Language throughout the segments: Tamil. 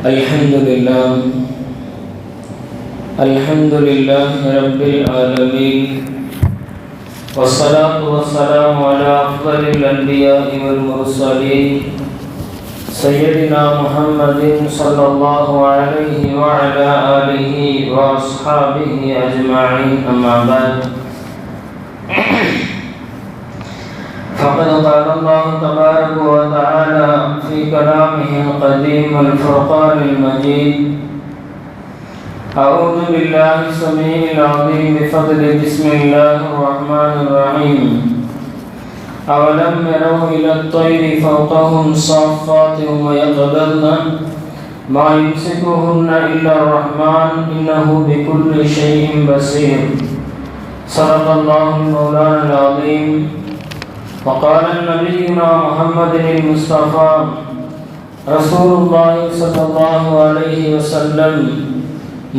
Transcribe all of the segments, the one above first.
الحمد لله رب العالمين، والصلاة والسلام على أفضل الأنبياء والمرسلين سيدنا محمد صلى الله عليه وعلى آله وأصحابه أجمعين، أما بعد. فقد قال الله تبارك وتعالى في كلامه القديم الفرقان المجيد: أعوذ بالله السميع العظيم بفضل بسم الله الرحمن الرحيم. أولم يروا إلى الطير فوقهم صافات ويقبضن ما يمسكهن إلا الرحمن إنه بكل شيء بصير. صدق الله المولانا العظيم. وقال نبينا محمد المصطفى رسول الله صلى الله عليه وسلم: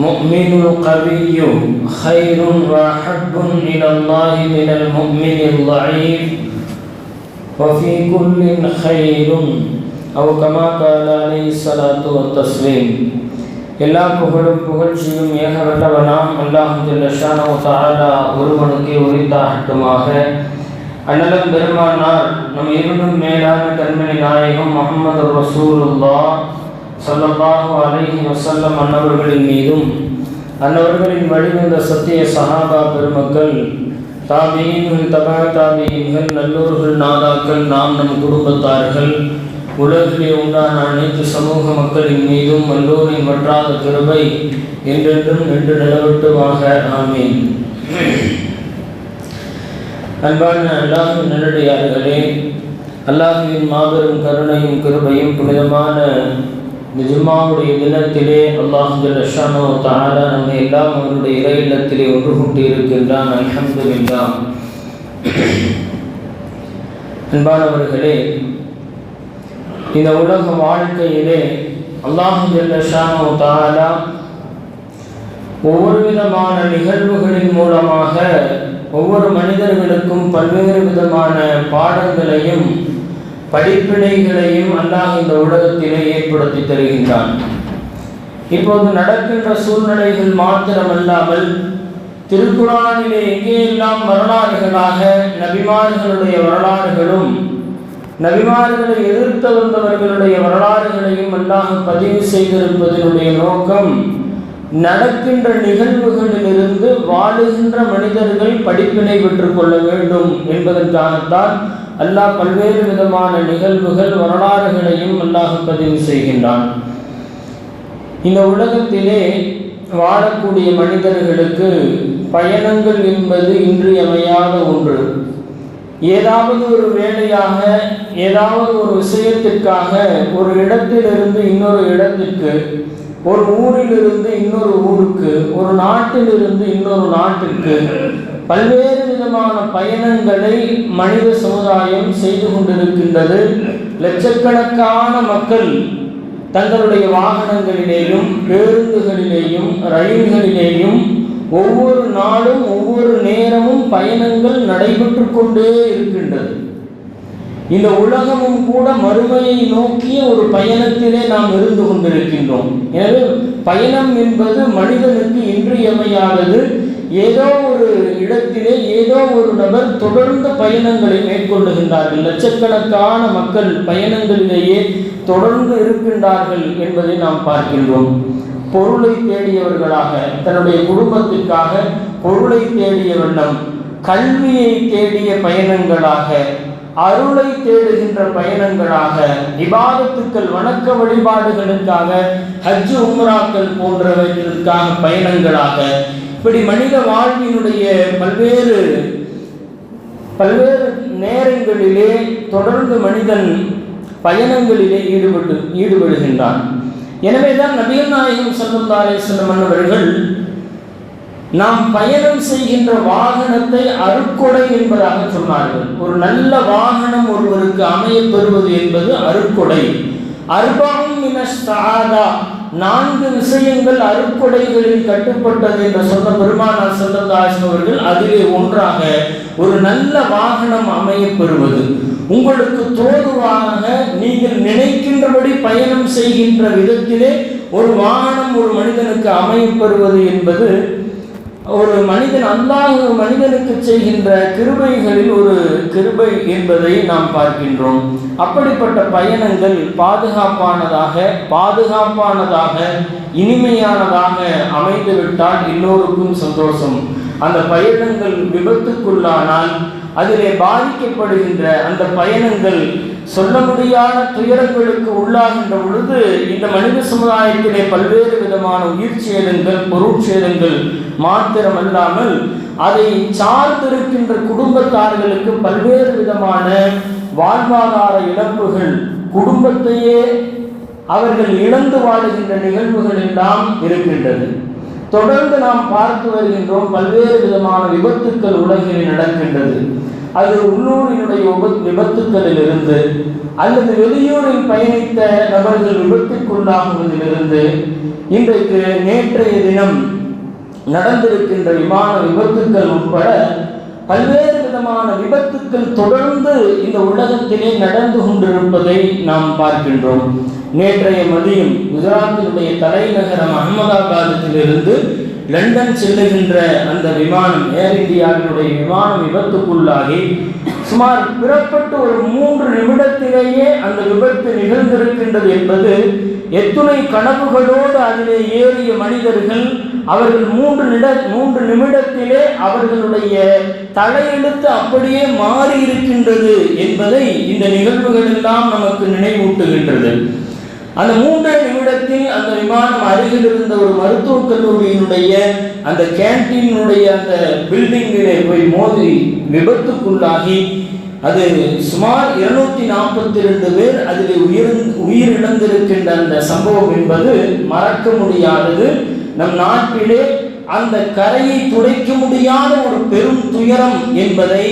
مؤمن القوي خير وأحب إلى الله من المؤمن الضعيف وفي كل خير أو كما قال عليه الصلاة والتسليم. எல்லா புகழ்ச்சியும் ஏகப்பட்டவனாம் அல்லாஹ் ஜல்ல ஷானஹு தஆலா ஒருவனுக்கே உரித்தாகட்டுமாக. அண்ணலம் பெருமானார் நம் இருவரும் மேலான கண்மணி நாயகம் முஹம்மது ரசூலுல்லாஹ் ஸல்லல்லாஹு அலைஹி வஸல்லம் அன்னவர்களின் மீதும் அன்னவர்களின் வழிவந்த சத்திய சஹாபா பெருமக்கள், தாபீன்கள், தபா தாபீன்கள், நல்லோர்கள், நாதாக்கள், நாம் நம் குடும்பத்தார்கள், உலகிலே உண்டான அனைத்து சமூக மக்களின் மீதும் எல்லோரின் வற்றாத கிருபை என்றென்றும் நின்று நிலவட்டுமாக. ஆமீன். அன்பான அல்லாஹ்வின் நல்லடியார்களே, அல்லாஹ்வின் மாபெரும் கருணையும் கிருபையும் புனிதமான ஜும்மாவுடைய தினத்திலே அல்லாஹ் ஜல்ல ஷானஹு தஆலா நம்மை எல்லாம் அவருடைய இறை இல்லத்திலே ஒன்று கூட்டி இருக்கின்றான். அல்ஹம்துலில்லாஹ். அன்பானவர்களே, இந்த உலக வாழ்க்கையிலே அல்லாஹ் ஜல்ல ஷானஹு தஆலா ஒவ்வொரு விதமான நிகழ்வுகளின் மூலமாக ஒவ்வொரு மனிதர்களுக்கும் பல்வேறு விதமான பாடங்களையும் படிப்பினைகளையும் அல்லாஹ் இந்த உலகத்திலே ஏற்படுத்தி தருகின்றான். இப்போது நடக்கின்ற சூழ்நிலைகள் மாத்திரமல்லாமல் திருக்குர்ஆனிலே எங்கேயெல்லாம் வரலாறுகளாக நபிமார்களுடைய வரலாறுகளும் நபிமார்களை எதிர்த்து வந்தவர்களுடைய வரலாறுகளையும் அல்லாஹ் பதிவு செய்திருப்பதனுடைய நோக்கம், நடக்கின்ற நிகழ்வுகளிலிருந்து வாழுகின்ற மனிதர்கள் படிப்பினை பெற்றுக் கொள்ள வேண்டும் என்பதற்காகத்தான் அல்லாஹ் பல்வேறு விதமான நிகழ்வுகள் வரலாறுகளையும் அல்லாஹ் பதிவு செய்கின்றான். இந்த உலகத்திலே வாழக்கூடிய மனிதர்களுக்கு பயணங்கள் என்பது இன்றியமையாத ஒன்று. ஏதாவது ஒரு வேலையாக, ஏதாவது ஒரு விஷயத்திற்காக ஒரு இடத்திலிருந்து இன்னொரு இடத்திற்கு, ஒரு ஊரிலிருந்து இன்னொரு ஊருக்கு, ஒரு நாட்டிலிருந்து இன்னொரு நாட்டிற்கு பல்வேறு விதமான பயணங்களை மனித சமுதாயம் செய்து கொண்டிருக்கின்றது. லட்சக்கணக்கான மக்கள் தங்களுடைய வாகனங்களிலேயும் பேருந்துகளிலேயும் ரயில்களிலேயும் ஒவ்வொரு நாளும் ஒவ்வொரு நேரமும் பயணங்கள் நடைபெற்று கொண்டே இருக்கின்றது. இந்த உலகமும் கூட மறுமையை நோக்கிய ஒரு பயணத்திலே நாம் இருந்து கொண்டிருக்கின்றோம். எனவே பயணம் என்பது மனிதனுக்கு இன்றியமையாதது. ஏதோ ஒரு இடத்திலே ஏதோ ஒரு நபர் தொடர்ந்து பயணங்களை மேற்கொள்ளுகின்றார்கள். லட்சக்கணக்கான மக்கள் பயணங்களிலேயே தொடர்ந்து இருக்கின்றார்கள் என்பதை நாம் பார்க்கின்றோம். பொருளை தேடியவர்களாக, தன்னுடைய குடும்பத்திற்காக பொருளை தேடிய வண்ணம், கல்வியை தேடிய பயணங்களாக, அருளை தேடுகின்ற பயணங்களாக, இபாதத்துக்கள் வணக்க வழிபாடுகளுக்காக, ஹஜ் உம்ராக்கள் போன்றவற்றிற்காக பயணங்களாக, இப்படி மனித வாழ்வினுடைய பல்வேறு நேரங்களிலே தொடர்ந்து மனிதன் பயணங்களிலே ஈடுபடுகின்றான். எனவேதான் நபிகள் நாயகம் ஸல்லல்லாஹு அலைஹி வஸல்லம் அவர்கள் நாம் பயணம் செய்கின்ற வாகனத்தை அருட்கொடை என்பதாக சொன்னார்கள். ஒரு நல்ல வாகனம் ஒருவருக்கு அமைய பெறுவது என்பது அருட்கொடை. அர்பஉன் மினஸ் ஸஆதா, 4 விஷயங்கள் அருட்கொடைகளில் கட்டுப்பட்டது என்று சொன்ன பெருமானார் ஸல்லல்லாஹு அலைஹி வஸல்லம் அவர்கள் அதிலே ஒன்றாக ஒரு நல்ல வாகனம் அமைய பெறுவது. உங்களுக்கு தோதுவாக நீங்கள் நினைக்கின்றபடி பயணம் செய்கின்ற விதத்திலே ஒரு வாகனம் ஒரு மனிதனுக்கு அமையப்பெறுவது என்பது ஒரு மனிதன் அல்லாஹ் மனிதனுக்கு செய்கின்ற கிருபைகளில் ஒரு கிருபை என்பதை நாம் பார்க்கின்றோம். அப்படிப்பட்ட பயணங்கள் பாதுகாப்பானதாக இனிமையானதாக அமைந்துவிட்டால் எல்லோருக்கும் சந்தோஷம். அந்த பயணங்கள் விபத்துக்குள்ளானால் அதிலே பாதிக்கப்படுகின்ற அந்த பயணங்கள் சொல்ல முடியாத துயரங்களுக்கு உள்ளாகின்ற பொழுது இந்த மனித சமுதாயத்திலே பல்வேறு விதமான உயிர் சேதங்கள், பொருட்சேதங்கள் மாத்திரமல்லாமல் அதை சார்ந்திருக்கின்ற குடும்பத்தார்களுக்கு பல்வேறு விதமான வாழ்வாதார இழப்புகள், குடும்பத்தையே அவர்கள் இழந்து வாழுகின்ற நிகழ்வுகள் எல்லாம் இருக்கின்றது. தொடர்ந்து நாம் பார்த்து வருகின்றோம். பல்வேறு விதமான விபத்துக்கள் உலகில் நடக்கின்றது. அது உள்ளூரினுடைய விபத்துக்களிலிருந்து அல்லது வெளியூரில் பயணித்த நபர்கள் விபத்துக்குள்ளாகுவதிலிருந்து இன்றைக்கு நேற்றைய தினம் நடந்திருக்கின்ற விமான விபத்துக்கள் உட்பட பல்வேறு விதமான விபத்துக்கள் தொடர்ந்து இந்த உலகத்திலே நடந்து கொண்டிருப்பதை நாம் பார்க்கின்றோம். நேற்றைய மதியம் குஜராத்தினுடைய தலைநகரம் அகமதாபாத்திலிருந்து லண்டன் செல்லுகின்ற அந்த விமானம், ஏர் இந்தியாவினுடைய விமானம் விபத்துக்குள்ளாகி சுமார் பிறப்பட்டு ஒரு 3 நிமிடத்திலேயே அந்த விபத்து நிகழ்ந்திருக்கின்றது என்பது எத்துணை கனவுகளோடு அதிலே ஏறிய மனிதர்கள் அவர்கள் 3 நிமிடத்திலே அவர்களுடைய தலையெழுத்து அப்படியே மாறி இருக்கின்றது என்பதை இந்த நிகழ்வுகள் எல்லாம் நமக்கு நினைவூட்டுகின்றது. அந்த 3 நிமிடத்தில் அந்த விமானம் அருகில் இருந்த ஒரு மருத்துவக் கல்லூரியினுடைய அந்த கேன்டீனுடைய அந்த பில்டிங்கிலே போய் மோதி விபத்துக்குள்ளாகி அது சுமார் 242 பேர் அதில் உயிரிழந்திருக்கின்ற அந்த சம்பவம் என்பது மறக்க முடியாதது. நம் நாட்டிலே அந்த கரையை துடைக்க முடியாத ஒரு பெரும் துயரம் என்பதை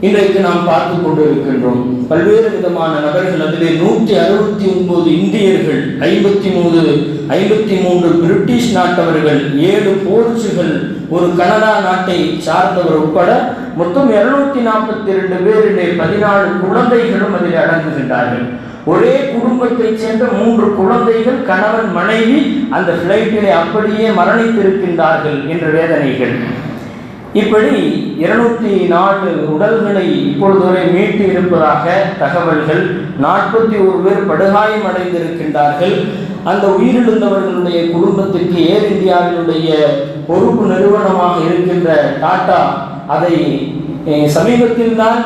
இன்றைக்கு நாம் பார்த்து கொண்டிருக்கின்றோம். பல்வேறு விதமான நபர்கள், அதிலே 169 இந்தியர்கள், 53 பிரிட்டிஷ் நாட்டவர்கள், 7 போர்ச்சுகல், ஒரு கனடா நாட்டை சார்ந்தவர் உட்பட மொத்தம் 242 பேரிலே 14 குழந்தைகளும் அதில் அடங்குகின்றார்கள். ஒரே குடும்பத்தை சேர்ந்த 3 குழந்தைகள், கணவன் மனைவி அந்த பிளைட்டிலே அப்படியே மரணித்திருக்கின்றார்கள் என்ற வேதனைகள். இப்படி 204 உடல்களை இப்பொழுது வரை மீட்டு இருப்பதாக தகவல்கள். 41 பேர் படுகாயம் அடைந்திருக்கின்றார்கள். அந்த உயிரிழந்தவர்களுடைய குடும்பத்திற்கு ஏர் இந்தியாவினுடைய பொறுப்பு நிறுவனமாக இருக்கின்ற டாடா அதை சமீபத்தில் தான்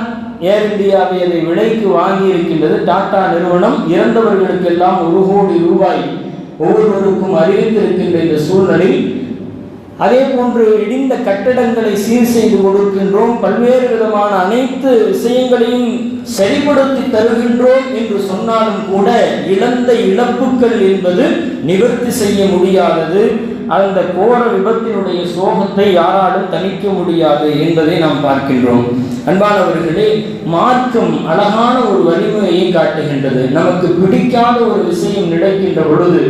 ஏர் இந்தியாவை அதை விலைக்கு வாங்கி இருக்கின்றது. டாடா நிறுவனம் இறந்தவர்களுக்கெல்லாம் 1 கோடி ரூபாய் ஒவ்வொருவருக்கும் அறிவித்திருக்கின்ற இந்த சூழ்நிலை, அதே போன்று இடிந்த கட்டடங்களை சீர் செய்து கொடுக்கின்றோம், பல்வேறு விதமான அனைத்து விஷயங்களையும் சரிபடுத்தி தருகின்றோம் என்று சொன்னாலும் கூட இழந்த இழப்புகள் என்பது நிவர்த்தி செய்ய முடியாதது. அந்த கோர விபத்தினுடைய சோகத்தை யாராலும் தணிக்க முடியாது என்பதை நாம் பார்க்கின்றோம். அன்பானவர்களே, மார்க்கம் அழகான ஒரு வழிமுறையை காட்டுகின்றது. நமக்கு பிடிக்காத ஒரு விஷயம் நடக்கின்ற பொழுது,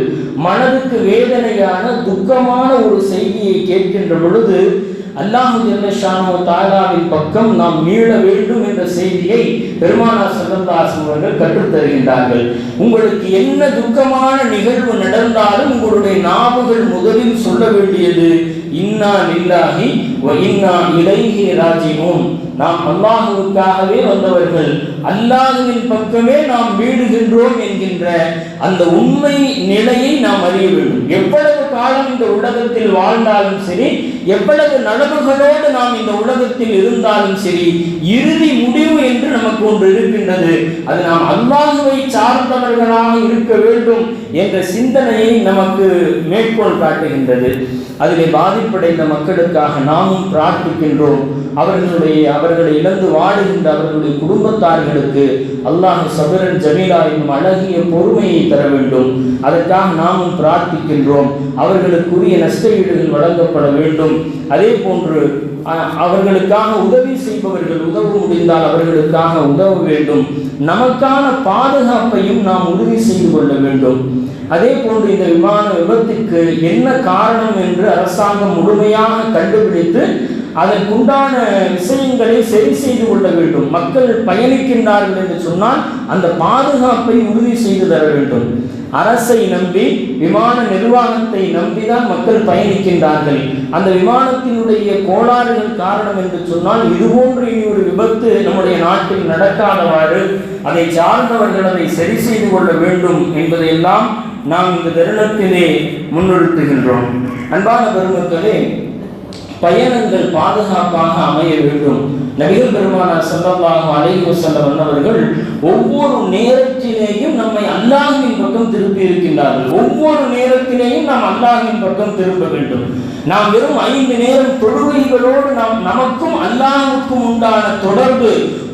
மனதுக்கு வேதனையான துக்கமான ஒரு செய்தியை கேட்கின்ற பொழுது அல்லாஹ் ஜல்ல ஷானஹு தஆலாவின் பக்கம் நாம் மீள வேண்டும் என்ற செய்தியை பெருமானார் ஸல்லல்லாஹு அலைஹி வஸல்லம் அவர்கள் கற்றுத் தருகின்றார்கள். உங்களுக்கு என்ன துக்கமான நிகழ்வு நடந்தாலும் உங்களுடைய நாவுகள் முதலில் சொல்ல வேண்டியது இன்னா லில்லாஹி வ இன்னா இலைஹி ராஜிஊன். நாம் அல்லாஹ்வுக்காகவே வந்தவர்கள், அல்லாஹ்வின் பக்கமே நாம் வீடுகின்றோம் என்கின்ற அந்த உண்மை நிலையை நாம் அறிய வேண்டும். எவ்வளவு காலம் இந்த உலகத்தில் வாழ்ந்தாலும் சரி, எவ்வளவு நலவுகளோடு நாம் இந்த உலகத்தில் இருந்தாலும் சரி, இறுதி முடிவு என்று நமக்கு ஒன்று இருக்கின்றது. அது நாம் அல்லாஹ்வை சார்ந்தவர்களாக இருக்க வேண்டும் என்ற சிந்தனையை நமக்கு மேற்கோள் காட்டுகின்றது. அதிலே பாதிப்படைந்த மக்களுக்காக நாமும் பிரார்த்திக்கின்றோம். அவர்களை இழந்து வாழுகின்ற அவர்களுடைய குடும்பத்தார்களுக்கு அல்லாஹ் சபரன் ஜமீலா என்னும் அழகிய பொறுமையை தர வேண்டும். அதற்காக நாமும் பிரார்த்திக்கின்றோம். அவர்களுக்குரிய நஷ்டஈடுகள் வழங்கப்பட வேண்டும். அதே போன்று அவர்களுக்காக உதவி செய்பவர்கள் உதவ முடிந்தால் அவர்களுக்காக உதவ வேண்டும். நமக்கான பாதுகாப்பையும் நாம் உறுதி செய்து கொள்ள வேண்டும். அதே போன்று இந்த விமான விபத்துக்கு என்ன காரணம் என்று அரசாங்கம் முழுமையாக கண்டுபிடித்து அதற்குண்டான விஷயங்களை சரி செய்து கொள்ள வேண்டும். மக்கள் பயணிக்கின்றார்கள் என்று சொன்னால் அந்த பாதுகாப்பை உறுதி செய்து தர வேண்டும். அரசை நம்பி, விமான நிர்வாகத்தை நம்பிதான் மக்கள் பயணிக்கின்றார்கள். அந்த விமானத்தினுடைய கோளாறுகள் காரணம் என்று சொன்னால் இதுபோன்று இனி ஒரு விபத்து நம்முடைய நாட்டில் நடக்காதவாறு அதை சார்ந்தவர்கள் அதை சரி செய்து கொள்ள வேண்டும் என்பதையெல்லாம் நாம் இந்த தருணத்திலே முன்னிறுத்துகின்றோம். அன்பான பெருமக்களே, பயணங்கள் பாதுகாப்பாக அமைய வேண்டும். நபிகள் பெருமானார் ஸல்லல்லாஹு அலைஹி வஸல்லம் அவர்கள் ஒவ்வொரு நேரத்திலேயும் நம்மை அல்லாஹ்வின் பக்கம் திருப்பி இருக்கின்றார்கள். ஒவ்வொரு நேரத்திலேயும் நாம் அல்லாஹ்வின் பக்கம் திரும்ப வேண்டும். நாம் வெறும் 5 நேரம் தொழுகைகளோடு நமக்கும் அல்லாஹ்வுக்கும் உண்டான தொடர்பு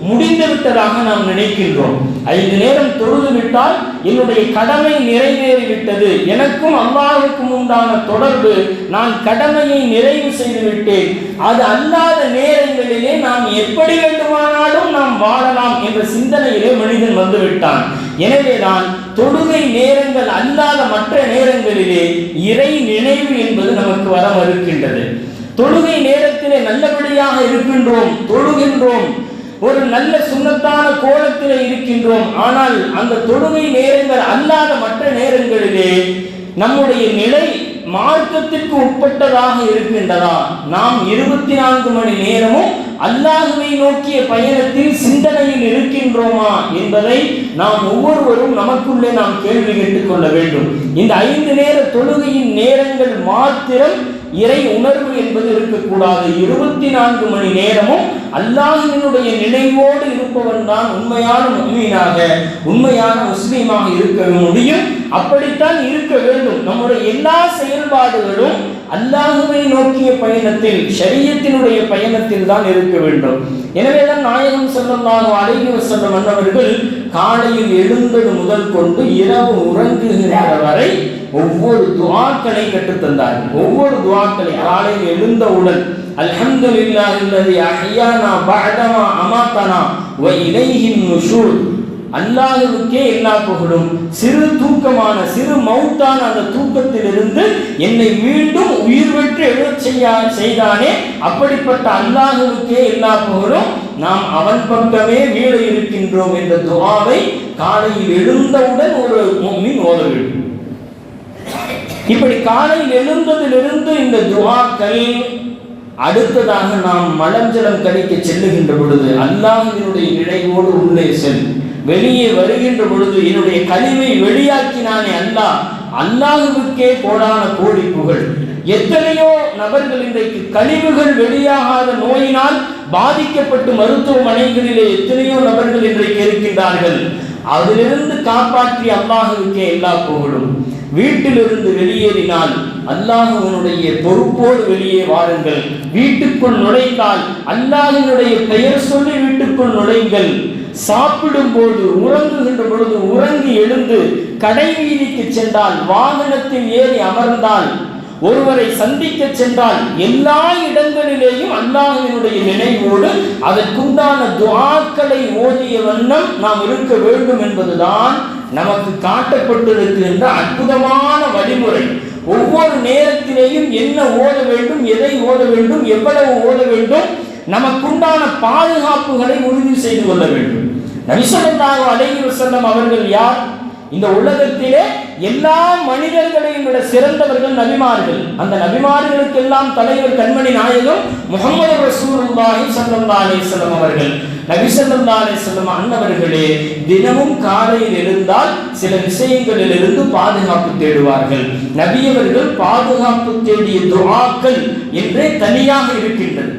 முடிந்துவிட்டதாக நாம் நினைக்கின்றோம். 5 நேரம் தொழுது விட்டால் என்னுடைய கடமை நிறைவேறிவிட்டது, எனக்கும் அல்லாஹ்வுக்கும் உண்டான தொடர்பு, நான் கடமையை நிறைவு செய்து விட்டேன், அது அல்லாத நேரங்களிலே நாம் எப்படி வேண்டுமானாலும் நாம் வாழலாம் என்ற சிந்தனையிலே மனிதன் வந்துவிட்டான். எனவேதான் தொழுகை நேரங்கள் அல்லாத மற்ற நேரங்களிலே இறை நினைவு என்பது நமக்கு வர மறுக்கின்றது. தொழுகை நேரத்திலே நல்லபடியாக இருக்கின்றோம், தொழுகின்றோம், ஒரு நல்ல சுன்னத்தான கோலத்திலே இருக்கின்றோம். ஆனால் அந்த தொழுகை நேரங்கள் அல்லாத மற்ற நேரங்களிலே நம்முடைய நிலை மார்க்கத்திற்கு உட்பட்டதாக இருக்கின்றதா? நாம் 24 மணி நேரமும் அல்லாஹ்வை நோக்கிய பயணத்தில் சிந்தனையில் இருக்கின்றோமா என்பதை நாம் ஒவ்வொருவரும் நமக்குள்ளே நாம் கேள்வி கேட்டுக் கொள்ள வேண்டும். இந்த 5 நேர தொழுகையின் நேரங்கள் மாத்திரம் இறை உணர்வு என்பது இருக்கக்கூடாது. 24 மணி நேரமும் அல்லாஹ்வினுடைய நினைவோடு இருப்பவன் தான் உண்மையான முஃமினாக, உண்மையான முஸ்லீமாக இருக்க முடியும். அப்படித்தான் இருக்க வேண்டும். நம்முடைய எல்லா செயல்பாடுகளும் அல்லாஹ்வை நோக்கிய பயணத்தில், ஷரியத்தினுடைய பயணத்தில் தான் இருக்க வேண்டும். எனவேதான் நாயகம் ஸல்லல்லாஹு அலைஹி வஸல்லம் அவர்கள் காலையில் எழுந்தது முதல் கொண்டு இரவு உறங்குகின்ற வரை ஒவ்வொரு துஆக்களை கற்றுத் தந்தார்கள். ஒவ்வொரு துஆக்களை காலையில் எழுந்தவுடன் அல்ஹம்துலில்லாஹில்லதி அஹ்யானா பஅதமா அமாதனா வ இலைஹின் நுஷூர், அல்லாஹ்வுக்கே எல்லா புகழும், சிறு தூக்கமான, சிறு மௌத்தான அந்த தூக்கத்திலிருந்து என்னை மீண்டும் உயிர் பெற்று எழச் செய்தானே, அப்படிப்பட்ட அல்லாஹ்வுக்கே எல்லா புகழும், நாம் அவன் பக்கமே மீள இருக்கின்றோம் என்ற துஆவை காலையில் எழுந்தவுடன் ஒரு முஃமின் ஓத வேண்டும். இப்படி காலையில் எழுந்ததிலிருந்து இந்த துஆக்கள், அடுத்ததாக நாம் மலஞ்சலம் கழிக்க செல்லுகின்ற பொழுது அல்லாஹ்வினுடைய நினைவோடு உள்ளே செல், வெளியே வருகின்ற பொழுது என்னுடைய கழிவை வெளியாக்கினானே அல்லாஹ், அல்லாஹ்வுக்கே கோடான கோடி புகழ். எத்தனையோ நபர்கள் இன்றைக்கு கழிவுகள் வெளியாகாத நோயினால் பாதிக்கப்பட்டு மருத்துவமனைகளிலே எத்தனையோ நபர்கள் இன்றைக்கு இருக்கின்றார்கள். அதிலிருந்து காப்பாற்றி அல்லாஹ்வுக்கே எல்லா புகழும். வீட்டிலிருந்து வெளியேறினால் அல்லாஹ்வினுடைய பொறுப்போடு வெளியே வாருங்கள். வீட்டுக்குள் நுழைந்தால் அல்லாஹ்வினுடைய பெயர் சொல்லி வீட்டுக்குள் நுழைங்கள். சாப்பிடும் போது, உறங்குகின்ற பொழுது உறங்கி எழுந்து கடை வீதிக்கு சென்றால், வாகனத்தில் ஏறி அமர்ந்தால், ஒருவரை சந்திக்க சென்றால், எல்லா இடங்களிலேயும் அல்லாஹ்வினுடைய நினைவோடு அதற்குண்டான துஆக்களை ஓதிய வண்ணம் நாம் இருக்க வேண்டும் என்பதுதான் நமக்கு காட்டப்பட்டிருக்கின்ற அற்புதமான வழிமுறை. ஒவ்வொரு நேரத்திலேயும் என்ன ஓத வேண்டும், எதை ஓத வேண்டும், எவ்வளவு ஓத வேண்டும், நமக்குண்டான பாதுகாப்புகளை உறுதி செய்து கொள்ள வேண்டும். நபி ஸல்லல்லாஹு அலைஹி வஸல்லம் அவர்கள் யார்? இந்த உலகத்திலே எல்லா மனிதர்களையும் விட சிறந்தவர்கள் நபிமார்கள். அந்த நபிமார்களுக்கெல்லாம் தலைவர் கண்மணி நாயகம் முஹம்மது ரசூலுல்லாஹி ஸல்லல்லாஹு அலைஹி வஸல்லம் அவர்கள். நபி ஸல்லல்லாஹு அலைஹி வஸல்லம் அன்னவர்களே தினமும் காலையில் எழுந்தால் சில விஷயங்களிலிருந்து பாதுகாப்பு தேடுவார்கள். நபியவர்கள் பாதுகாப்பு தேடிய துஆக்கள் என்றே தனியாக இருக்கின்றது.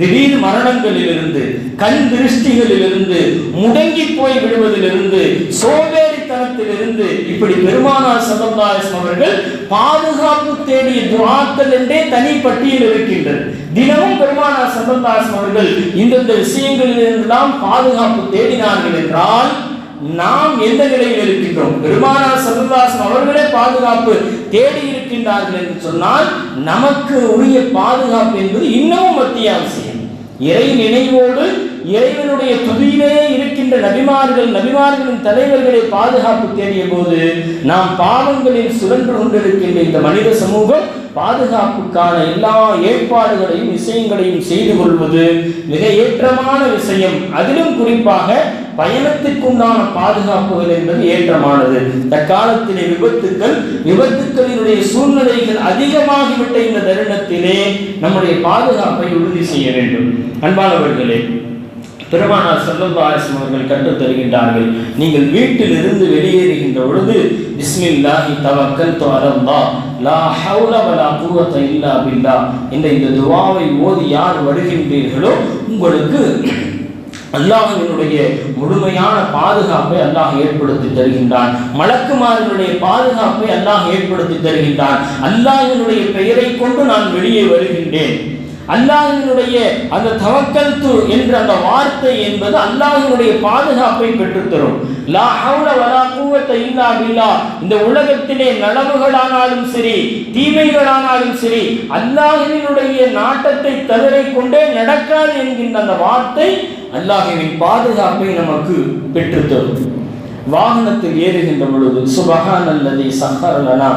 திடீர் மரணங்களிலிருந்து, கண் திருஷ்டிகளிலிருந்து, முடங்கி போய் விடுவதிலிருந்து, சோம்பேறித்தனத்திலிருந்து, இப்படி பெருமானார் ஸல்லல்லாஹு அலைஹி வஸல்லம் அவர்கள் பாதுகாப்பு தேடிய துஆக்கள் என்றே தனி பட்டியல் இருக்கின்றது. தினமும் பெருமானார் ஸல்லல்லாஹு அலைஹி வஸல்லம் அவர்கள் இந்த விஷயங்களிலிருந்தெல்லாம் பாதுகாப்பு தேடினார்கள் என்றால் நாம் எந்த நிலையில் இருக்கின்றோம்? பெருமானார் ஸல்லல்லாஹு அலைஹி வஸல்லம் அவர்களே பாதுகாப்பு தேடி இருக்கின்றார்கள் என்று சொன்னால் நமக்கு உரிய பாதுகாப்பு என்பது இன்னமும் அத்தியாவசியம். இறை நினைவோடு இறைவனுடைய துதியிலே இருக்கின்ற நபிமார்களின் தலைவர்களை பாதுகாப்பு தேடிய போது நாம் பாவங்களில் சுழன்று கொண்டிருக்கின்ற இந்த மனித சமூகம் பாதுகாப்புக்கான எல்லா ஏற்பாடுகளையும் விஷயங்களையும் செய்து கொள்வது மிக ஏற்றமான விஷயம். அதிலும் குறிப்பாக பயணத்திற்குண்டான பாதுகாப்புகள் என்பது ஏற்றமானது. தற்காலத்திலே விபத்துக்களினுடைய சூழ்நிலைகள் அதிகமாகிவிட்ட இந்த தருணத்திலே நம்முடைய பாதுகாப்பை உறுதி செய்ய வேண்டும். அன்பானவர்களே, பெருமானார் ஸல்லல்லாஹு அலைஹி வஸல்லம் அவர்கள் கற்றுத் தருகின்றார்கள், நீங்கள் வீட்டில் இருந்து வெளியேறுகின்ற பொழுது பிஸ்மில்லாஹி தவக்கல்து அலல்லாஹ் லா ஹவுல வலா குவத இல்லா பில்லாஹ் என்ற இந்த துஆவை ஓதி யார் வருகின்றீர்களோ உங்களுக்கு அல்லாஹ்வினுடைய முழுமையான பாதுகாப்பை அல்லாஹ் ஏற்படுத்தி தருகின்றான். மலக்குமார்களுடைய பாதுகாப்பை அல்லாஹ் ஏற்படுத்தி தருகின்றான். அல்லாஹ்வினுடைய பெயரை கொண்டு நான் வெளியே வருகின்றேன். அல்லாஹ்வினுடைய அந்த தவக்கல்து என்ற அந்த வார்த்தை என்பது அல்லாஹ்வினுடைய பாதுகாப்பை பெற்றுத்தரும். லா ஹவுல வலா குவத இல்லா பில்லாஹ். இந்த உலகத்திலே நலவுகளானாலும் சரி, தீமைகளானாலும் சரி, அல்லாஹ்வினுடைய நாட்டத்தை தவிர கொண்டே நடக்காது என்கின்ற அந்த வார்த்தை அல்லாஹ்வின் பாதுகாப்பை நமக்கு பெற்றுத்தரும். வாகனத்தில் ஏறுகின்ற பொழுது சுபஹானல்லதி சஹர லனா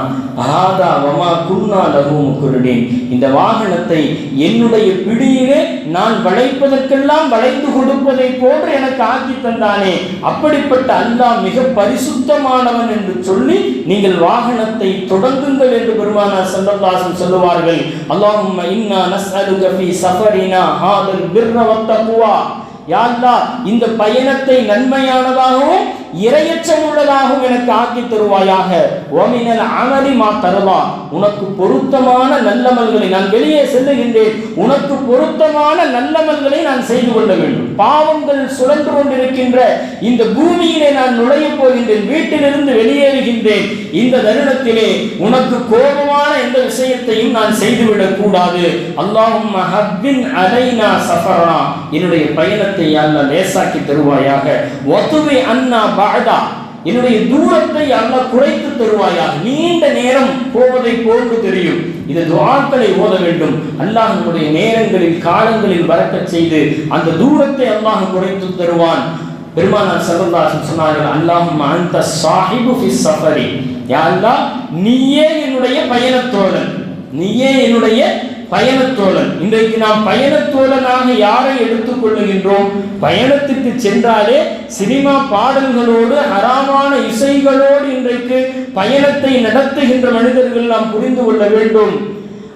ஹாதா வமா குன்னா லஹு முக்ரினீன், இந்த வாகனத்தை என்னுடைய பிடியிலே நான் வளைப்பதற்கெல்லாம் வளைந்து கொடுப்பதை போன்று எனக்கு ஆக்கி தந்தானே, அப்படிப்பட்ட அல்லாஹ் மிக பரிசுத்தமானவன் என்று சொல்லி நீங்கள் வாகனத்தை தொடங்குங்கள் என்று பெருமானார் ஸல்லல்லாஹு அலைஹி வஸல்லம் சொல்லுவார்கள். அல்லாஹும்ம இன்னா நஸ்அலுக ஃபீ சஃபரினா ஹாதல் பிர்ர வத்தக்வா, யா அல்லாஹ் இந்த பயணத்தை நன்மையானதாகவும் இறையச்சம் உள்ளதாகவும் எனக்கு ஆக்கி தருவாயாக. ஓமினல் அமலி மா தரவா, உனக்கு பொருத்தமான நல்லமல்களை, நான் வெளியே செல்லுகின்றேன், உனக்கு பொருத்தமான நல்லமல்களை நான் செய்து கொள்ள வேண்டும். பாவங்கள் சுழன்று கொண்டிருக்கின்ற இந்த பூமியிலே நான் நுழைய போகின்றேன், வீட்டிலிருந்து வெளியேறுகின்றேன். இந்த தருணத்திலே உனக்கு கோபமான எந்த விஷயத்தையும் நான் செய்துவிடக் கூடாது. அல்லாஹும்ம ஹப்பின் அலைனா சஃபரனா, என்னுடைய பயணத்தை அல்லாஹ் லேசாக்கி தருவாயாக. வதுவி அன்னா பஅதா, என்னுடைய தூரத்தை அல்லாஹ் குறைத்து தருவாயாக. நீண்ட நேரம் போவதை போன்று தெரியும். இது துஆக்களை ஓத வேண்டும். அல்லாஹ் நம்முடைய நேரங்களில் காலங்களில் வரக்கச் செய்து அந்த தூரத்தை அல்லாஹ் குறைத்து தருவான். பெருமானார் ஸல்லல்லாஹு அலைஹி வஸல்லம் சொன்னார்கள், அல்லாஹும்ம அன்த ஸாஹிபு ஃபிஸ் ஸஃபரி, யா அல்லாஹ் நீயே என்னுடைய பயணத்தோழன், நீயே என்னுடைய பயணத்தோழன். இன்றைக்கு நாம் பயணத்தோழனாக யாரை எடுத்துக் கொள்ளுகின்றோம்? பயணத்துக்கு சென்றாலே சினிமா பாடல்களோடு ஹராமான இசைகளோடு இன்றைக்கு பயணத்தை நடத்துகின்ற மனிதர்கள் நாம் புரிந்து கொள்ள வேண்டும்.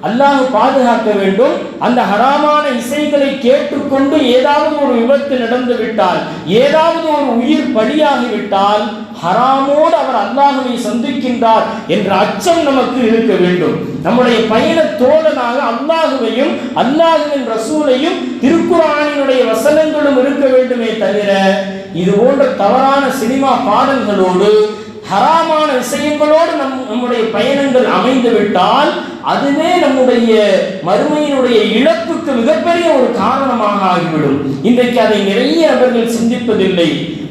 அல்லாஹ் பாதுகாக்க வேண்டும். அந்த ஹராமான இசைகளை கேட்டுக்கொண்டு ஏதாவது ஒரு விபத்து நடந்து விட்டால், ஏதாவது ஒரு உயிர் பலியாகிவிட்டால் ஹராமோடு அவர் அல்லாஹ்வை சந்திக்கின்றார் என்ற அச்சம் நமக்கு இருக்க வேண்டும். நம்முடைய பயண தோழனாக அல்லாஹ்வையும் அல்லாஹ்வின் ரசூலையும் திருக்குர்ஆனினுடைய வசனங்களும் இருக்க வேண்டுமே தவிர இது போன்ற தவறான சினிமா பாடல்களோடு ஹராமான விஷயங்களோடு நம்முடைய பயணங்கள் அமைந்து விட்டால் அதுவே நம்முடைய மறுமையினுடைய இழப்புக்கு மிகப்பெரிய ஒரு காரணமாக ஆகிவிடும். இன்றைக்கு அதை நிறைய நபர்கள் சிந்திப்பதில்லை.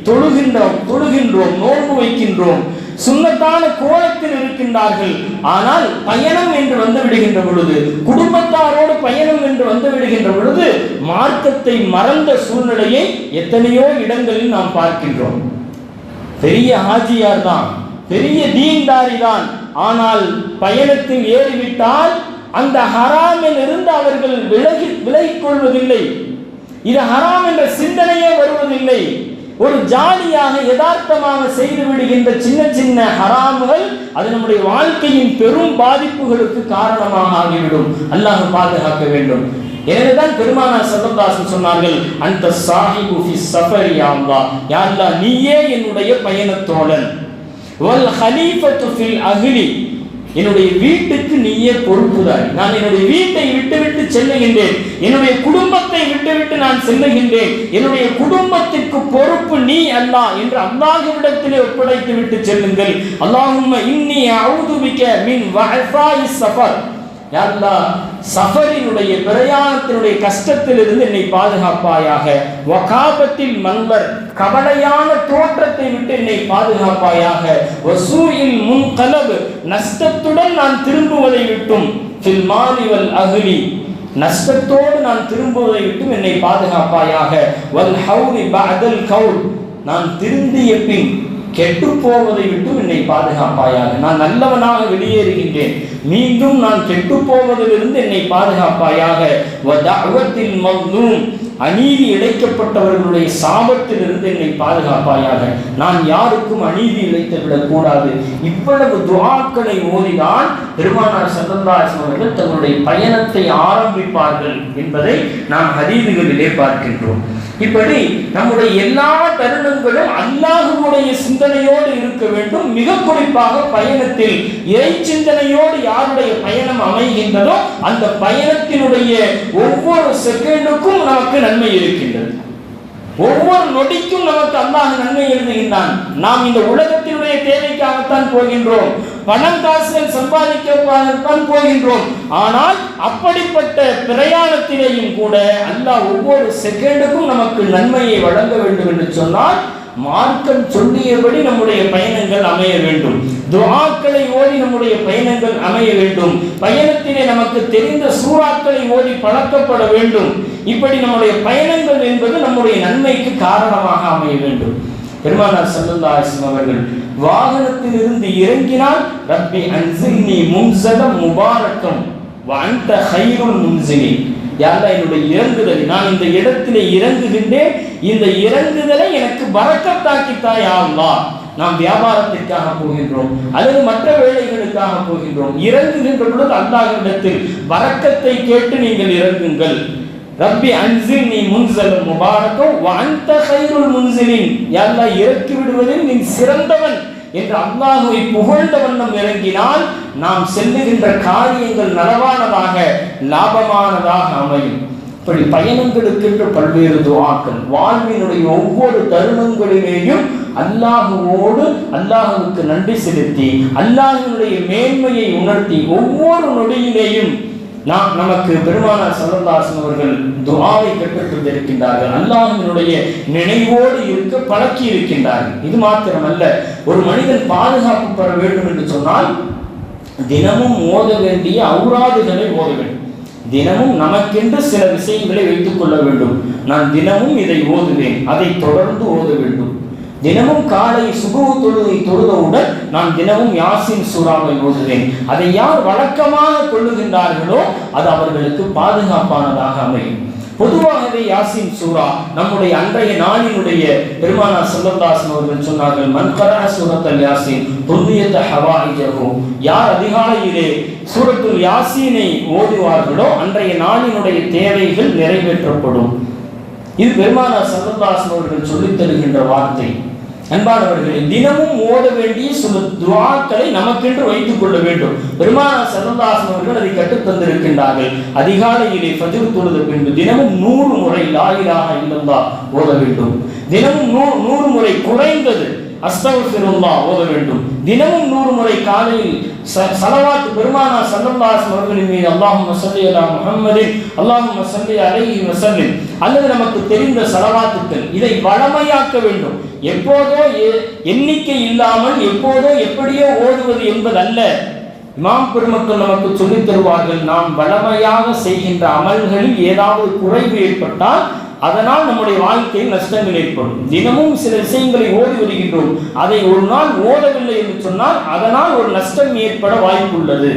தொழுகின்றோம், நோன்பு வைக்கின்றோம், சுன்னத்தான கோலத்தில் இருக்கின்றார்கள். ஆனால் பயணம் என்று வந்து விடுகின்ற பொழுது, குடும்பத்தாரோடு பயணம் என்று வந்து விடுகின்ற பொழுது மார்க்கத்தை மறந்த சூழ்நிலையை எத்தனையோ இடங்களில் நாம் பார்க்கின்றோம். பெரிய ஹாஜியார் தான், பெரிய தீன்தாரி தான், ஆனால் பயணத்தில் ஏறிவிட்டால் அந்த ஹராமில் இருந்து அவர்கள் விலகிக் கொள்வதில்லை. இது ஹராம் என்ற சிந்தனையே வருவதில்லை. ஒரு ஜாலியாக யதார்த்தமாக செய்து விடுகின்ற சின்ன சின்ன ஹராம்கள் அது நம்முடைய வாழ்க்கையின் பெரும் பாதிப்புகளுக்கு காரணமாக ஆகிவிடும். அல்லாஹ் பாதுகாக்க வேண்டும். எனவேதான் பெருமானார் ஸல்லல்லாஹு அலைஹி வஸல்லம் சொன்னார்கள், அந்த சாஹிபு ஃபிஸ் ஸஃபரி, யா அல்லாஹ், யா அல்லாஹ் நீயே என்னுடைய பயணத்தோழன். வல் ஹலீஃபத்து ஃபில் அஹ்லி, என்னுடைய வீட்டுக்கு நீயே பொறுப்புதாரி. நான் என்னுடைய வீட்டை விட்டுவிட்டு செல்லுகின்றேன், என்னுடைய குடும்பத்தை விட்டுவிட்டு நான் செல்லுகின்றேன், என்னுடைய குடும்பத்திற்கு பொறுப்பு நீ அல்லாஹ் என்று அல்லாஹ்விடத்திலே ஒப்படைத்து விட்டு செல்லுங்கள். அல்லாஹும்ம இன்னி அஊது பிக மின் வஅஃபாஇ ஸஃபர், யா அல்லாஹ் சஃபரினுடைய பிரயாணத்தினுடைய கஷ்டத்திலிருந்து என்னை பாதுகாப்பாயாக. வகாபத்தில் மன்வர், கவலையான தோற்றத்தை விட்டு என்னை பாதுகாப்பாயாக. வசூஇல் முன்கலப், நஷ்டத்துடன் நான் திரும்புவதை விட்டும். ஃபில் மாலி வல் அஹ்லி, நஷ்டத்தோடு நான் திரும்புவதை விட்டும் என்னை பாதுகாப்பாயாக. வல் ஹவுலி பஅதல் கவுல், நான் திருந்திய பின் கெட்டு போவதை விட்டு என்னை பாதுகாப்பாயாக. நான் நல்லவனாக வெளியேறுகின்றேன், மீண்டும் நான் கெட்டு போவதிலிருந்து என்னை பாதுகாப்பாயாக. வதஅவத்தில் மக்லூம், அநீதி இழைக்கப்பட்டவர்களுடைய சாபத்திலிருந்து என்னை பாதுகாப்பாயாக. நான் யாருக்கும் அநீதி இழைத்து விடக்கூடாது. இவ்வளவு துஆக்களை ஓதிதான் பெருமானார் ஸல்லல்லாஹு அலைஹி வஸல்லம் அவர்கள் தங்களுடைய பயணத்தை ஆரம்பிப்பார்கள் என்பதை நாம் ஹதீதுகளிலே பார்க்கின்றோம். இப்படி நம்முடைய எல்லா தருணங்களும் அல்லாஹ்வுடைய சிந்தனையோடு இருக்க வேண்டும். மிக குறிப்பாக பயணத்தில் இறை சிந்தனையோடு யாருடைய பயணம் அமைகின்றதோ அந்த பயணத்தினுடைய ஒவ்வொரு செகண்டுக்கும் நமக்கு நன்மை இருக்கின்றது. ஒவ்வொரு நொடிக்கும் நமக்கு அல்லாஹ் நன்மை எழுதுகின்றான். நாம் இந்த உலகத்தினுடைய தேவைக்காகத்தான் போகின்றோம், பணம் காசுகள் சம்பாதிக்கத்தான் போகின்றோம். ஆனால் அப்படிப்பட்ட பிரயாணத்திலேயும் கூட அல்லாஹ் ஒவ்வொரு செகண்டுக்கும் நமக்கு நன்மையை வழங்க வேண்டும் என்று சொன்னால் மார்க்கம் சொல்லியபடி நம்முடைய பயணங்கள் அமைய வேண்டும். துஆக்களை ஓதி நம்முடைய பயணங்கள் அமைய வேண்டும். பயணத்திலே நமக்கு தெரிந்த சூறாக்களை ஓதி பழக்கப்பட வேண்டும். இப்படி நம்முடைய பயணங்கள் என்பது நம்முடைய நன்மைக்கு காரணமாக அமைய வேண்டும். பெருமானார் ஸல்லல்லாஹு அலைஹி வஸல்லம் அவர்கள் வாகனத்தில் இருந்து இறங்கினால் ரப்பி அன்ஸில்னி முன்ஸலம் முபாரக்கம் வ அன்த கைருல் முன்ஸிலின், யா அல்லாஹ் என்னுடைய இறங்குதலை, நான் இந்த இடத்திலே இறங்குகின்றேன், இந்த இறங்குதலை எனக்கு பரக்கத்தாக்கித்தா யா அல்லாஹ். நாம் வியாபாரத்திற்காக போகின்றோம் அல்லது மற்ற வேலைகளுக்காக போகின்றோம், இறங்குகின்ற பொழுது அல்லாஹ்விடத்தில் பரக்கத்தை கேட்டு நீங்கள் இறங்குங்கள். ரப்பி அன்ஸில்னி முன்ஸலம் முபாரக்கம் வ அன்த கைருல் முன்ஸிலின், யா அல்லாஹ் இறக்கி விடுவதில் நீ சிறந்தவன் என்று அல்லாஹ்வை புகழ்ந்த வண்ணம் இறங்கினால் நாம் செல்லுகின்ற காரியங்கள் நலவானதாக லாபமானதாக அமையும். இப்படி பயணங்களுக்கென்று பல்வேறு துஆக்கள், வாழ்வினுடைய ஒவ்வொரு தருணங்களிலேயும் அல்லாஹுவோடு அல்லாஹுவுக்கு நன்றி செலுத்தி அல்லாஹ்வினுடைய மேன்மையை உணர்த்தி ஒவ்வொரு நொடியிலேயும் நமக்கு பெருமானார் ஸல்லல்லாஹு அலைஹி வஸல்லம் அவர்கள் துஆவை கற்றுத் தந்திருக்கின்றார்கள். அல்லாஹ்வினுடைய நினைவோடு இருக்க பழக்கி இருக்கின்றார்கள். இது மாத்திரமல்ல, ஒரு மனிதன் பாதுகாப்பு பெற வேண்டும் என்று சொன்னால் தினமும் ஓத வேண்டிய ஔராதுகளை ஓத வேண்டும். தினமும் நமக்கென்று சில விஷயங்களை வைத்துக் கொள்ள வேண்டும். நான் தினமும் இதை ஓதுவேன், அதை தொடர்ந்து ஓத வேண்டும். தினமும் காலை சுபஹ் தொழுகை தொழுதவுடன் நான் தினமும் யாசின் சூராவை ஓதுவேன். அதை யார் வழக்கமாக கொள்ளுகின்றார்களோ அது அவர்களுக்கு பாதுகாப்பானதாக அமையும். பொதுவாகவே யாசின் சூரா நம்முடைய அன்றைய நாளினுடைய பெருமானார் ஸல்லல்லாஹு அலைஹி வஸல்லம் அவர்கள் சொன்னார்கள், மன் கரஅ சூரத்துல் யாசின் துன்னியத ஹவாயிஜஹு, யார் அதிகாலையிலே சூரத்துல் யாசீனை ஓதுவார்களோ அன்றைய நாளினுடைய தேவைகள் நிறைவேற்றப்படும். இது பெருமானார் ஸல்லல்லாஹு அலைஹி வஸல்லம் அவர்கள் சொல்லித் தருகின்ற வார்த்தை. அன்பானவர்களே, தினமும் ஓத வேண்டிய சில துஆக்களை நமக்கென்று வைத்துக் கொள்ள வேண்டும். பெருமானார் ஸல்லல்லாஹு அலைஹி வஸல்லம் அவர்கள் அதை கற்றுத் தந்திருக்கின்றார்கள். அதிகாலையிலே ஃபஜ்ர் தொழுத பின்பு தினமும் 100 முறை லா இலாஹா இல்லல்லாஹ் ஓத வேண்டும். தினமும் 100 முறை குறைந்தது அஸ்தக்ஃபிருல்லாஹ் ஓத வேண்டும். தினமும் 100 முறை காலையில் ஸலவாத் பெருமானார் ஸல்லல்லாஹு அலைஹி வஸல்லம் அவர்களின் மீது அல்லாஹும்ம ஸல்லி அலா முஹம்மதின் அல்லாஹும்ம ஸல்லி அலைஹி வஸல்லம் அல்லது நமக்கு தெரிந்த ஸலவாத்துக்கள், இதை வழமையாக்க வேண்டும். எப்போதோ எண்ணிக்கை இல்லாமல் எப்போதோ எப்படியோ ஓதுவது என்பதல்ல. இமாம் பெருமக்கள் நமக்கு சொல்லித் தருவார்கள், நாம் வழமையாக செய்கின்ற அமல்களில் ஏதாவது குறைவு ஏற்பட்டால் அதனால் நம்முடைய வாழ்க்கையில் நஷ்டங்கள் ஏற்படும். தினமும் சில விஷயங்களை ஓதி வருகின்றோம், அதை ஒரு நாள் ஓதவில்லை என்று சொன்னால் அதனால் ஒரு நஷ்டம் ஏற்பட வாய்ப்புள்ளது.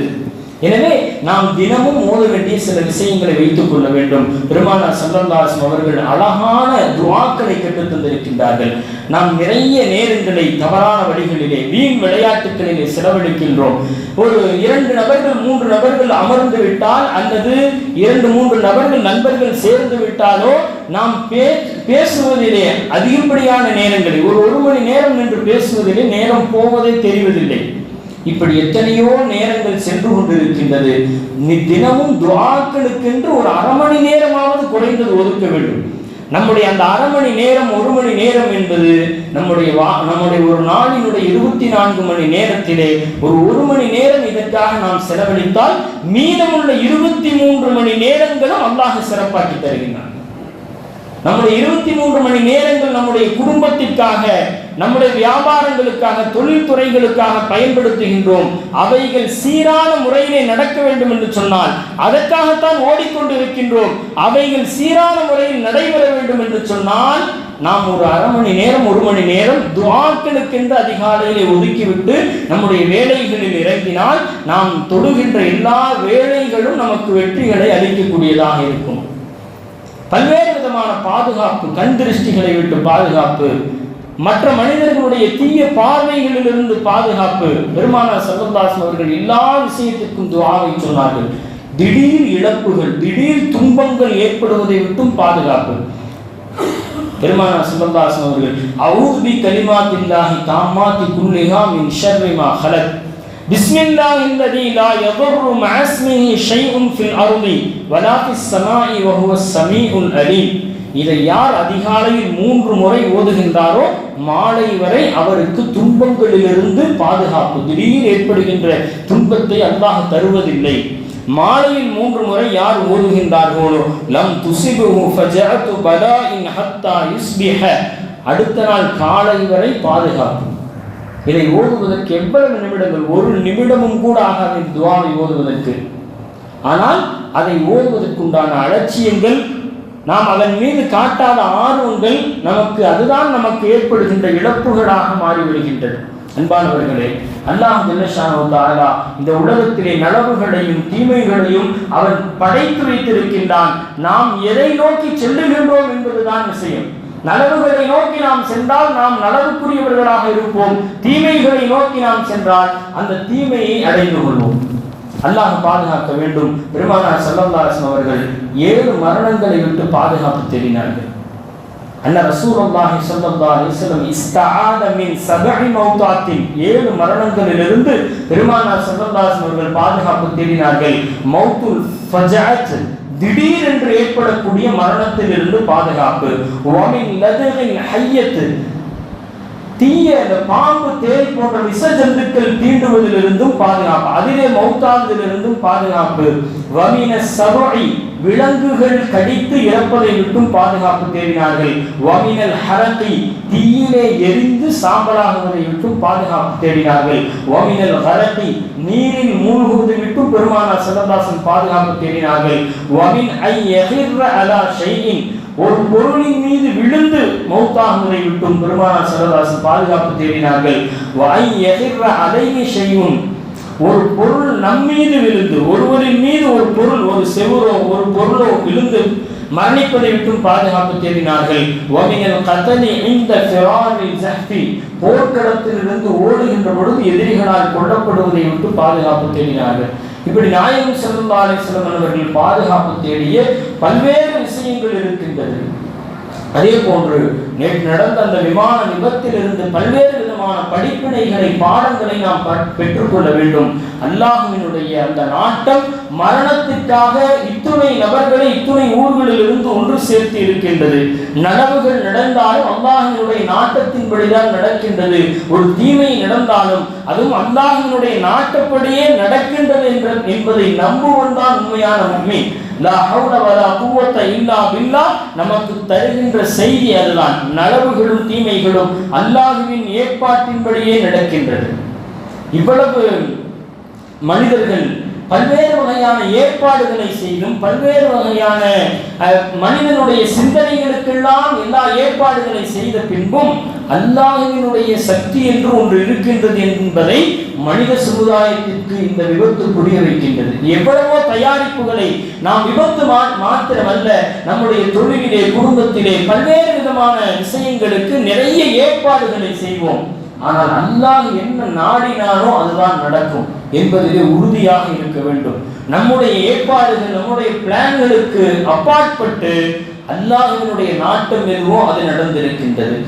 எனவே நாம் தினமும் ஓத வேண்டிய சில விஷயங்களை வைத்துக் கொள்ள வேண்டும். பெருமானார் ஸல்லல்லாஹு அலைஹி வஸல்லம் அவர்கள் அழகான துஆக்களை கற்றுத் தந்திருக்கின்றார்கள். நாம் நிறைய நேரங்களை தவறான வழிகளிலே வீண் விளையாட்டுகளிலே செலவழிக்கின்றோம். ஒரு 2 நபர்கள் 3 நபர்கள் அமர்ந்து விட்டால் அல்லது 2-3 நபர்கள் நண்பர்கள் சேர்ந்து விட்டாலோ நாம் பேசுவதிலே அதிகப்படியான நேரங்களை ஒரு மணி நேரம் நின்று பேசுவதிலே நேரம் போவதே தெரிவதில்லை. இப்படி எத்தனையோ நேரங்கள் சென்று கொண்டிருக்கின்றது. தினமும் துஆக்களுக்கென்று ஒரு அரை மணி நேரமாவது குறைந்தது ஒதுக்க வேண்டும். நம்முடைய அந்த அரை மணி நேரம் 1 மணி நேரம் என்பது நம்முடைய ஒரு நாளினுடைய 24 மணி நேரத்திலே ஒரு 1 மணி நேரம் இதற்காக நாம் செலவழித்தால் மீதமுள்ள 23 மணி நேரங்களும் அல்லாஹ் சிறப்பாக்கி தருகின்றான். நம்முடைய 23 மணி நேரங்கள் நம்முடைய குடும்பத்திற்காக, நம்முடைய வியாபாரங்களுக்காக, தொழில்துறைகளுக்காக பயன்படுத்துகின்றோம். அவைகள் சீரான முறையிலே நடக்க வேண்டும் என்று சொன்னால் அதற்காகத்தான் ஓடிக்கொண்டிருக்கின்றோம். அவைகள் சீரான முறையில் நடைபெற வேண்டும் என்று சொன்னால் நாம் ஒரு அரை மணி நேரம், 1 மணி நேரம் துஆக்களுக்கென்று அதிகாலையிலே ஒதுக்கிவிட்டு நம்முடைய வேலைகளில் இறங்கினால் நாம் தொடுகின்ற எல்லா வேலைகளும் நமக்கு வெற்றிகளை அளிக்கக்கூடியதாக இருக்கும். பல்வேறு விதமான பாதுகாப்பு, கண் திருஷ்டிகளை விட்டு பாதுகாப்பு, மற்ற மனிதர்களுடைய தீய பார்வைகளிலிருந்து பாதுகாப்பு. பெருமானார் ஸல்லல்லாஹு அலைஹி அவர்கள் எல்லா விஷயத்திற்கும் துஆவை சொன்னார்கள். திடீர் இழப்புகள், திடீர் துன்பங்கள் ஏற்படுவதை விட்டும் பாதுகாப்பு. பெருமானார் ஸல்லல்லாஹு அலைஹி அவர்கள் அஊது பி கலிமாத்தில்லாஹி தாம்மாத்தி குல்லிஹா மின் ஷர்ரி மா ஹலக், பிஸ்மில்லாஹில்லதீ லா யதுர்ரு மஅ இஸ்மிஹி ஷைஉன் ஃபில் அர்தி வலா ஃபிஸ் ஸமாஇ வ ஹுவஸ் ஸமீஉல் அலீம். இதை யார் அதிகாலையில் 3 முறை ஓதுகின்றாரோ மாலை வரை அவருக்கு துன்பங்களிலிருந்து பாதுகாப்பு, திடீர் ஏற்படுகின்ற துன்பத்தை அல்லாஹ் தருவதில்லை. மாலையில் 3 முறை யார் ஓதுகின்றார்களோ லம் துஸிபுஹு ஃபஜஅத்து பலாஇன் ஹத்தா யுஸ்பிஹ, அடுத்த நாள் காலை வரை பாதுகாப்பு. இதை ஓதுவதற்கு எவ்வளவு நிமிடங்கள்? 1 நிமிடமும் கூட ஆகாது துஆவை ஓதுவதற்கு. ஆனால் அதை ஓதுவதற்குண்டான அலட்சியங்கள், நாம் அதன் மீது காட்டாத ஆர்வங்கள் அதுதான் நமக்கு ஏற்படுகின்ற இழப்புகளாக மாறிவிடுகின்றது. அன்பானவர்களே, அல்லாஹ் ஜல்லஷானஹு தஆலா இந்த உலகத்திலே நலவுகளையும் தீமைகளையும் அவன் படைத்து வைத்திருக்கின்றான். நாம் எதை நோக்கி செல்லுகின்றோம் என்பதுதான் விஷயம். நலவுகளை நோக்கி நாம் சென்றால் நாம் நலவுக்குரியவர்களாக இருப்போம். தீமைகளை நோக்கி நாம் சென்றால் அந்த தீமையை அடைந்து கொள்வோம். அல்லாஹ் பாதுகாக்க வேண்டும். பெருமானார் ஸல்லல்லாஹு அலைஹி அவர்கள் 7 மரணங்களை விட்டு பாதுகாப்பு தேடினார்கள். அன்ன ரசூலுல்லாஹி ஸல்லல்லாஹு அலைஹி வஸல்லம் இஸ்தஆத மின் 7 மௌதாத்தின், 7 மரணங்களிலிருந்து பெருமானார் ஸல்லல்லாஹு அலைஹி அவர்கள் பாதுகாப்பு தேடினார்கள். மௌத்துல் ஃபஜஅத், திடீர் என்று ஏற்படக்கூடிய மரணத்திலிருந்து பாதுகாப்பு. வமின் லதகில் ஹய்யத், தீய பாம்பு, தேள் போன்ற விஷ ஜந்துக்கள் தீண்டுவதிலிருந்தும் பாதுகாப்பு, அதிலே மௌத்தாவதிலிருந்தும் பாதுகாப்பு. வமின சபஇ, விலங்குகள் கடித்து இறப்பதை விட்டும் பாதுகாப்பு தேடினார்கள். வமினல் ஹரகி, தீயிலே எரிந்து சாம்பலாகுவதை விட்டும் பாதுகாப்பு தேடினார்கள். வமினல் ஹரகி, நீரில் மூழ்குவதை விட்டும் பெருமானார் ஸல்லல்லாஹு அலைஹி வஸல்லம் பாதுகாப்பு தேடினார்கள். வமின் ஐ யஹிர்ர அலா ஷைஇன், ஒரு பொருளின் மீது விழுந்து மௌத்தாகுவதை விட்டும் பெருமானார் ஸல்லல்லாஹு அலைஹி வஸல்லம் பாதுகாப்பு தேடினார்கள். வஐ யஹிர்ர அலைஹி ஷைஉன், ஒரு பொருள் நம்மீது விழுந்து, ஒருவரின் மீது ஒரு பொருள், ஒரு செவரோ ஒரு பொருளோ விழுந்து மரணிப்பதை விட்டும் பாதுகாப்பு தேடினார்கள். வமினல் கதலி இந்த ஃபிராரில் ஜஹ்ஃபி, போர்க்களத்திலிருந்து ஓடுகின்ற பொழுது எதிரிகளால் கொல்லப்படுவதை விட்டு பாதுகாப்பு தேடினார்கள். இப்படி நாயகம் ஸல்லல்லாஹு அலைஹி வஸல்லம் அவர்கள் பாதுகாப்பு தேடிய பல்வேறு விஷயங்கள் இருக்கின்றது. அதே போன்று நேற்று நடந்த அந்த விமான விபத்திலிருந்து பல்வேறு விதமான படிப்பினைகளை, பாடங்களை நாம் பெற்றுக்கொள்ள வேண்டும். அல்லாஹ்வினுடைய அந்த நாட்டம் மரணத்திற்காக இத்துணை நபர்களை இத்துணை ஊர்களில் இருந்து ஒன்று சேர்த்து இருக்கின்றது. நனவுகள் நடந்தாலும் அல்லாஹ்வினுடைய நாட்டத்தின்படிதான் நடக்கின்றது. ஒரு தீமை நடந்தாலும் அதுவும் அல்லாஹ்வினுடைய நாட்டப்படியே நடக்கின்றது என்பதை நம்புவன் தான் உண்மையான உண்மை. லா ஹவுல வலா குவத்த இல்லா பில்லாஹ், நமக்கு தருகின்ற செய்தி அதுதான். நலவுகளும் தீமைகளும் அல்லாஹ்வின் ஏற்பாட்டின்படியே நடக்கின்றது. இவ்வளவு மனிதர்கள் பல்வேறு வகையான ஏற்பாடுகளை செய்தும், பல்வேறு வகையான மனிதனுடைய சிந்தனைகளுக்கெல்லாம் எல்லா ஏற்பாடுகளை செய்த பின்பும் அல்லாஹ்வினுடைய சக்தி என்று ஒன்று இருக்கின்றது என்பதை மனித சமுதாயத்திற்கு இந்த விபத்து புரிய வைக்கின்றது. எவ்வளவோ தயாரிப்புகளை நாம் விபத்து மாத்திரமல்ல, நம்முடைய தொழிலிலே, குடும்பத்திலே பல்வேறு விதமான விஷயங்களுக்கு நிறைய ஏற்பாடுகளை செய்வோம். ஆனால் அல்லாஹ் என்ன நாடினானோ அதுதான் நடக்கும் என்பதிலே உறுதியாக இருக்க வேண்டும். நம்முடைய ஏற்பாடுகள், நம்முடைய பிளான்களுக்கு அப்பாற்பட்டு அல்லாஹ்வினுடைய நாட்டம் எதுவோ அது நடந்திருக்கின்றது.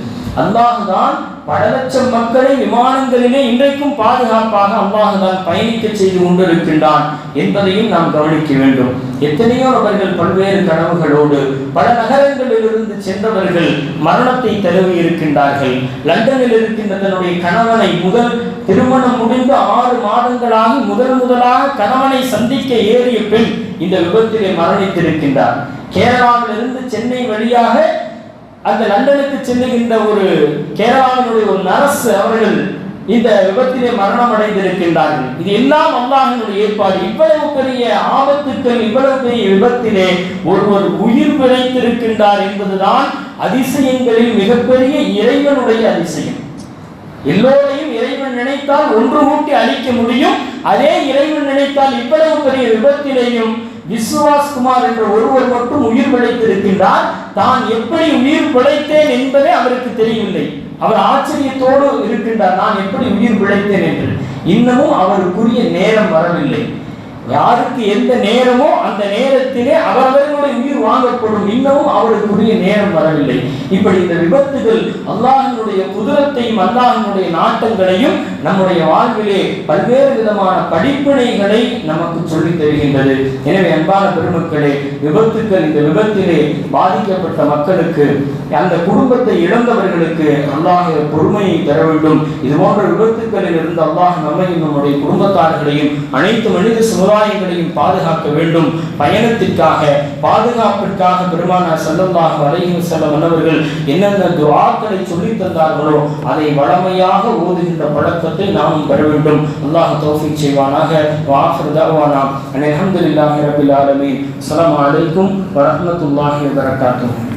அல்லாஹ் தான் பல லட்சம் மக்களை விமானங்களிலே இன்றைக்கும் பாதுகாப்பாக அல்லாஹ் தான் பயணிக்க செய்து கொண்டிருக்கின்றான் என்பதையும் நாம் கவனிக்க வேண்டும். எத்தனையோ நபர்கள் பல்வேறு கனவுகளோடு பல நகரங்களிலிருந்து சென்றவர்கள் மரணத்தை தழுவி இருக்கின்றார்கள். லண்டனில் இருக்கின்ற தன்னுடைய கணவனை, முதல் திருமணம் முடிந்து 6 மாதங்களாக முதலாக கணவனை சந்திக்க ஏறிய பெண் இந்த விபத்திலே மரணித்திருக்கின்றார். கேரளாவிலிருந்து சென்னை வழியாக அந்த லண்டனுக்கு செல்லுகின்ற ஒரு கேரளாவினுடைய ஒரு நர்ஸ் அவர்கள் இந்த விபத்திலே மரணம் அடைந்திருக்கின்றார்கள். இது எல்லாம் அல்லாஹ்வினுடைய ஏற்பாடு. இவ்வளவு பெரிய ஆபத்துக்கள், இவ்வளவு பெரிய விபத்திலே ஒருவர் உயிர் பிழைத்திருக்கின்றார் என்பதுதான் அதிசயங்களில் மிகப்பெரிய இறைவனுடைய அதிசயம். எல்லோரையும் இறைவன் நினைத்தால் ஒன்று கூட்டி அழிக்க முடியும். அதே இறைவன் நினைத்தால் இவ்வளவு பெரிய விபத்திலேயும் விஸ்வாஸ் குமார் என்ற ஒருவர் மட்டும் உயிர் பிழைத்திருக்கின்றார். தான் எப்படி உயிர் பிழைத்தேன் என்பதே அவருக்கு தெரியவில்லை. அவர் ஆச்சரியத்தோடு இருக்கின்றார், நான் எப்படி உயிர் பிழைத்தேன் என்று. இன்னமும் அவருக்குரிய நேரம் வரவில்லை. யாருக்கு எந்த நேரமோ அந்த நேரத்திலே அவர்களுடைய உயிர் வாங்கப்படும். இன்னமும் அவருக்குரிய நேரம் வரவில்லை. இப்படி இந்த விபத்துகள் அல்லாஹ்வினுடைய குதிரத்தையும் அல்லாஹ்வினுடைய நாட்டங்களையும் நம்முடைய வாழ்விலே பல்வேறு விதமான படிப்பினைகளை நமக்கு சொல்லித் தருகின்றது. எனவே அன்பான பெருமக்களே, விபத்துக்கள், இந்த விபத்திலே பாதிக்கப்பட்ட மக்களுக்கு, அந்த குடும்பத்தை இழந்தவர்களுக்கு அல்லாஹ் பொறுமையை தர வேண்டும். இது போன்ற விபத்துக்களில் இருந்து அல்லாஹ் நம்மையும் நம்முடைய குடும்பத்தார்களையும் அனைத்து மனித சமுதாயங்களையும் பாதுகாக்க வேண்டும். பயணத்திற்காக, பாதுகாப்பிற்காக பெருமானார் ஸல்லல்லாஹு அலைஹி வஸல்லம் அவர்கள் என்னென்ன துஆக்களை சொல்லித் தந்தார்களோ அதை வளமையாக ஓதுகின்ற பழக்கத்தை நாம் பெற வேண்டும். அல்லாஹ் தௌஃபீக் செய்வானாக. வஆஃபிரு தஅவானா அல்ஹம்துலில்லாஹி ரப்பில் ஆலமீன். அஸ்ஸலாமு அலைக்கும் வரஹ்மத்துல்லாஹி வபரகாத்துஹு.